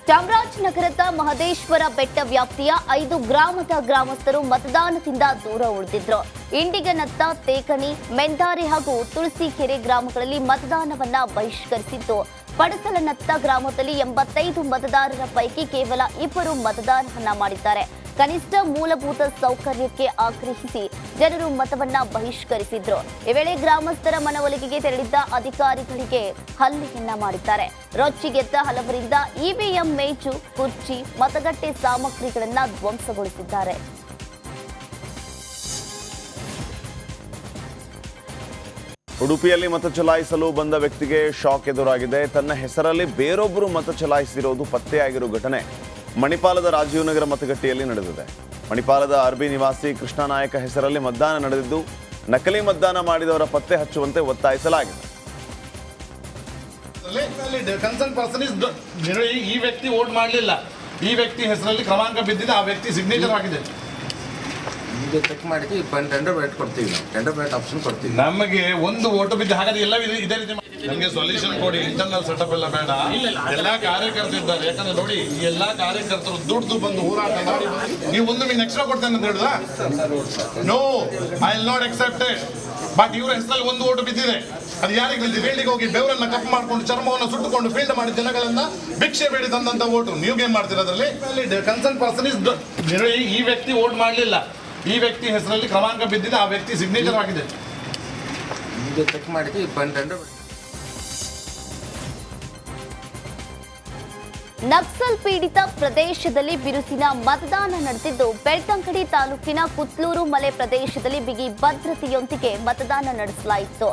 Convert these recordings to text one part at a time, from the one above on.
ಚಾಮರಾಜನಗರದ ಮಹದೇಶ್ವರ ಬೆಟ್ಟ ವ್ಯಾಪ್ತಿಯ 5 ಗ್ರಾಮದ ಗ್ರಾಮಸ್ಥರು ಮತದಾನದಿಂದ ದೂರ ಉಳಿದಿದ್ರು. ಇಂಡಿಗನತ್ತ, ತೇಕಣಿ, ಮೆಂದಾರೆ ಹಾಗೂ ತುಳಸಿಕೆರೆ ಗ್ರಾಮಗಳಲ್ಲಿ ಮತದಾನವನ್ನ ಬಹಿಷ್ಕರಿಸಿದ್ದು, ಪಡಸಲನತ್ತ ಗ್ರಾಮದಲ್ಲಿ 85 ಮತದಾರರ ಪೈಕಿ ಕೇವಲ 2 ಮತದಾನವನ್ನ ಮಾಡಿದ್ದಾರೆ. ಕನಿಷ್ಠ ಮೂಲಭೂತ ಸೌಕರ್ಯಕ್ಕೆ ಆಗ್ರಹಿಸಿ ಜನರು ಮತವನ್ನ ಬಹಿಷ್ಕರಿಸಿದ್ರು. ಈ ವೇಳೆ ಗ್ರಾಮಸ್ಥರ ಮನವೊಲಿಕೆಗೆ ತೆರಳಿದ್ದ ಅಧಿಕಾರಿಗಳಿಗೆ ಹಲ್ಲೆಯನ್ನ ಮಾಡಿದ್ದಾರೆ. ರೊಚ್ಚಿಗೆದ್ದ ಹಲವರಿಂದ ಇವಿಎಂ ಮೇಜು, ಕುರ್ಚಿ, ಮತಗಟ್ಟೆ ಸಾಮಗ್ರಿಗಳನ್ನ ಧ್ವಂಸಗೊಳಿಸಿದ್ದಾರೆ. ಉಡುಪಿಯಲ್ಲಿ ಮತ ಚಲಾಯಿಸಲು ಬಂದ ವ್ಯಕ್ತಿಗೆ ಶಾಕ್ ಎದುರಾಗಿದೆ. ತನ್ನ ಹೆಸರಲ್ಲಿ ಬೇರೊಬ್ಬರು ಮತ ಚಲಾಯಿಸಿರುವುದು ಪತ್ತೆಯಾಗಿರುವ ಘಟನೆ ಮಣಿಪಾಲದ ರಾಜೀವ್ ನಗರ ಮತಗಟ್ಟೆಯಲ್ಲಿ ನಡೆದಿದೆ. ಮಣಿಪಾಲದ ಆರ್ಬಿ ನಿವಾಸಿ ಕೃಷ್ಣನಾಯಕ ಹೆಸರಲ್ಲಿ ಮತದಾನ ನಡೆದಿದ್ದು, ನಕಲಿ ಮತದಾನ ಮಾಡಿದವರ ಪತ್ತೆ ಹಚ್ಚುವಂತೆ ಒತ್ತಾಯಿಸಲಾಗಿದೆ. ಈ ವ್ಯಕ್ತಿ ವೋಟ್ ಮಾಡಲಿಲ್ಲ, ಈ ವ್ಯಕ್ತಿ ಹೆಸರಲ್ಲಿ ಕ್ರಮಾಂಕ ಬಿದ್ದಿದೆ, ಆ ವ್ಯಕ್ತಿ ಸಿಗ್ನೇಚರ್ ಆಗಿದೆ. ಈಗ ಚೆಕ್ ಮಾಡಿದ್ವಿ, ಟೆಂಡರ್ ಬ್ಯಾಲೆಟ್ ಕೊಡ್ತೀವಿ, ನಾವು ಟೆಂಡರ್ ಬ್ಯಾಲೆಟ್ ಆಪ್ಷನ್ ಕೊಡ್ತೀವಿ. ನಮಗೆ ಒಂದು ಓಟು ಬಿದ್ದು, ಹಾಗಾದ್ರೆ ಎಲ್ಲ ಇದೇ ರೀತಿ ನಮಗೆ ಸೊಲ್ಯೂಷನ್ ಕೊಡಿ. ಇಂಟರ್ನಲ್ ಸೆಟಪ್ ಎಲ್ಲ ಬೇಡ. ಎಲ್ಲಾ ಕಾರ್ಯಕರ್ತರು ಇದ್ದಾರೆ. ಯಾಕಂದ್ರೆ ನೋಡಿ, ಈ ಎಲ್ಲಾ ಕಾರ್ಯಕರ್ತರು ದುಡ್ಡು ಬಂದು ಹೋರಾಟ ಮಾಡಿ ನೀವು 1 ಮಿನಿಟ್ ಎಕ್ಸ್ಟ್ರಾ ಕೊಡ್ತೇನೆ ಅಂತ ಹೇಳಿದ್ರ, no, I will not accept it. But ಇವರ ಹೆಸರಲ್ಲಿ ಒಂದು ಓಟು ಬಿದ್ದಿದೆ. ಅದು ಯಾರಿಗೆ ಬಿದ್ದಿದೆ? ಫೀಲ್ಡಿಗೆ ಹೋಗಿ ಬೆವರನ್ನ ಕಪ್ಪು ಮಾಡ್ಕೊಂಡು, ಚರ್ಮವನ್ನು ಸುಟ್ಟುಕೊಂಡು ಫೀಲ್ಡ್ ಮಾಡಿ ಜನಗಳನ್ನ ಭಿಕ್ಷೆ ಬೇಡಿ ತಂದಂತ ಓಟು ನೀವು ಏನ್ ಮಾಡ್ತೀರ? ಅದರಲ್ಲಿ ಕನ್ಸರ್ನ್ ಪರ್ಸನ್ ಇಸ್ ಈ ವ್ಯಕ್ತಿ ವೋಟ್ ಮಾಡಲಿಲ್ಲ, ಈ ವ್ಯಕ್ತಿ ಹೆಸರಲ್ಲಿ ಕ್ರಮಾಂಕ ಬಿದ್ದಿದೆ, ಆ ವ್ಯಕ್ತಿ ಸಿಗ್ನೇಚರ್ ಆಗಿದೆ. ಈಗ ಚೆಕ್ ಮಾಡಿದ್ವಿ, ಟೆಂಡರ್. ನಕ್ಸಲ್ ಪೀಡಿತ ಪ್ರದೇಶದಲ್ಲಿ ಬಿರುಸಿನ ಮತದಾನ ನಡೆದಿದ್ದು, ಬೆಳ್ತಂಗಡಿ ತಾಲೂಕಿನ ಕುತ್ಲೂರು ಮಲೆ ಪ್ರದೇಶದಲ್ಲಿ ಬಿಗಿ ಭದ್ರತೆಯೊಂದಿಗೆ ಮತದಾನ ನಡೆಸಲಾಯಿತು.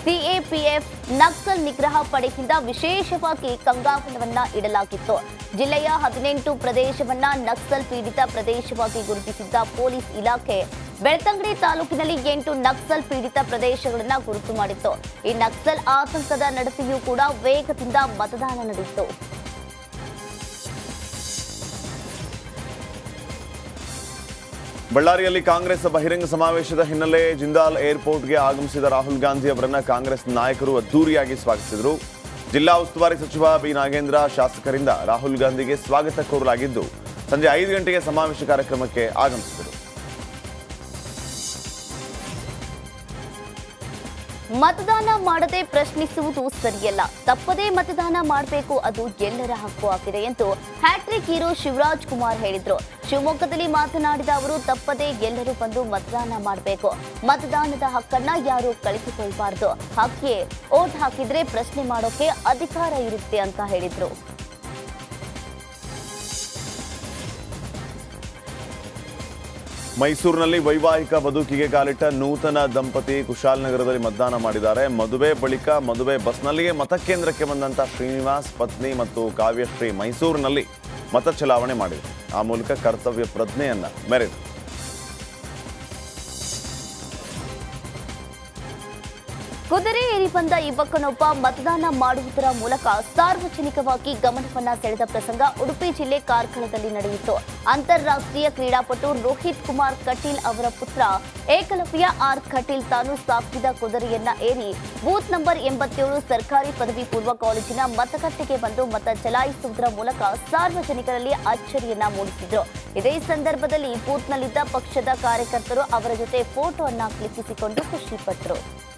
ಸಿಎಪಿಎಫ್ ನಕ್ಸಲ್ ನಿಗ್ರಹ ಪಡೆಯಿಂದ ವಿಶೇಷವಾಗಿ ಕಣ್ಗಾವಲನ್ನ ಇಡಲಾಗಿತ್ತು. ಜಿಲ್ಲೆಯ 18 ಪ್ರದೇಶವನ್ನ ನಕ್ಸಲ್ ಪೀಡಿತ ಪ್ರದೇಶವಾಗಿ ಗುರುತಿಸಿದ್ದ ಪೊಲೀಸ್ ಇಲಾಖೆ ಬೆಳ್ತಂಗಡಿ ತಾಲೂಕಿನಲ್ಲಿ 8 ನಕ್ಸಲ್ ಪೀಡಿತ ಪ್ರದೇಶಗಳನ್ನು ಗುರುತು ಮಾಡಿತ್ತು. ಈ ನಕ್ಸಲ್ ಆತಂಕದ ನಡುವೆಯೂ ಕೂಡ ವೇಗದಿಂದ ಮತದಾನ ನಡೆಯಿತು. ಬಳ್ಳಾರಿಯಲ್ಲಿ ಕಾಂಗ್ರೆಸ್ ಬಹಿರಂಗ ಸಮಾವೇಶದ ಹಿನ್ನೆಲೆ ಜಿಂದಾಲ್ ಏರ್ಪೋರ್ಟ್ಗೆ ಆಗಮಿಸಿದ ರಾಹುಲ್ ಗಾಂಧಿ ಅವರನ್ನ ಕಾಂಗ್ರೆಸ್ ನಾಯಕರು ಅದ್ದೂರಿಯಾಗಿ ಸ್ವಾಗತಿಸಿದರು. ಜಿಲ್ಲಾ ಉಸ್ತುವಾರಿ ಸಚಿವ ಬಿ ನಾಗೇಂದ್ರ ಶಾಸಕರಿಂದ ರಾಹುಲ್ ಗಾಂಧಿಗೆ ಸ್ವಾಗತ ಕೋರಲಾಗಿದ್ದು, ಸಂಜೆ 5 ಗಂಟೆಗೆ ಸಮಾವೇಶ ಕಾರ್ಯಕ್ರಮಕ್ಕೆ ಆಗಮಿಸಿದರು. ಮತದಾನ ಮಾಡದೆ ಪ್ರಶ್ನಿಸುವುದು ಸರಿಯಲ್ಲ, ತಪ್ಪದೇ ಮತದಾನ ಮಾಡಬೇಕು, ಅದು ಎಲ್ಲರ ಹಕ್ಕು ಆಗಿದೆ ಎಂದು ಹ್ಯಾಟ್ರಿಕ್ ಹೀರೋ ಶಿವರಾಜ್ ಕುಮಾರ್ ಹೇಳಿದ್ರು. ಶಿವಮೊಗ್ಗದಲ್ಲಿ ಮಾತನಾಡಿದ ಅವರು, ತಪ್ಪದೇ ಎಲ್ಲರೂ ಬಂದು ಮತದಾನ ಮಾಡಬೇಕು, ಮತದಾನದ ಹಕ್ಕನ್ನ ಯಾರು ಕಳೆದುಕೊಳ್ಬಾರ್ದು, ಹಾಗೆಯೇ ಓಟ್ ಹಾಕಿದ್ರೆ ಪ್ರಶ್ನೆ ಮಾಡೋಕೆ ಅಧಿಕಾರ ಇರುತ್ತೆ ಅಂತ ಹೇಳಿದ್ರು. ಮೈಸೂರಿನಲ್ಲಿ ವೈವಾಹಿಕ ಬದುಕಿಗೆ ಕಾಲಿಟ್ಟ ನೂತನ ದಂಪತಿ ಕುಶಾಲನಗರದಲ್ಲಿ ಮತದಾನ ಮಾಡಿದ್ದಾರೆ. ಮದುವೆ ಬಳಿಕ ಮದುವೆ ಬಸ್ನಲ್ಲಿಯೇ ಮತಕೇಂದ್ರಕ್ಕೆ ಬಂದಂತ ಶ್ರೀನಿವಾಸ್ ಪತ್ನಿ ಮತ್ತು ಕಾವ್ಯಶ್ರೀ ಮೈಸೂರಿನಲ್ಲಿ ಮತ ಚಲಾವಣೆ ಮಾಡಿದರು. ಆ ಮೂಲಕ ಕರ್ತವ್ಯ ಪ್ರಜ್ಞೆಯನ್ನ ಮೆರೆದರು. ಕುದುರೆ ಏರಿ ಬಂದ ಯುವಕನೊಬ್ಬ ಮತದಾನ ಮಾಡುವುದರ ಮೂಲಕ ಸಾರ್ವಜನಿಕವಾಗಿ ಗಮನವನ್ನ ಸೆಳೆದ ಪ್ರಸಂಗ ಉಡುಪಿ ಜಿಲ್ಲೆ ಕಾರ್ಕಳದಲ್ಲಿ ನಡೆಯಿತು. ಅಂತಾರಾಷ್ಟ್ರೀಯ ಕ್ರೀಡಾಪಟು ರೋಹಿತ್ ಕುಮಾರ್ ಕಟೀಲ್ ಅವರ ಪುತ್ರ ಏಕಲವ್ಯ ಆರ್ ಕಟೀಲ್ ತಾನು ಸಾಕಿದ ಕುದುರೆಯನ್ನ ಏರಿ ಬೂತ್ ನಂಬರ್ 87 ಸರ್ಕಾರಿ ಪದವಿ ಪೂರ್ವ ಕಾಲೇಜಿನ ಮತಗಟ್ಟೆಗೆ ಬಂದು ಮತ ಚಲಾಯಿಸುವುದರ ಮೂಲಕ ಸಾರ್ವಜನಿಕರಲ್ಲಿ ಅಚ್ಚರಿಯನ್ನ ಮೂಡಿಸಿದ್ರು. ಇದೇ ಸಂದರ್ಭದಲ್ಲಿ ಬೂತ್ನಲ್ಲಿದ್ದ ಪಕ್ಷದ ಕಾರ್ಯಕರ್ತರು ಅವರ ಜೊತೆ ಫೋಟೋ ಅನ್ನ ಕ್ಲಿಕ್ಕಿಸಿಕೊಂಡು ಖುಷಿಪಟ್ಟರು.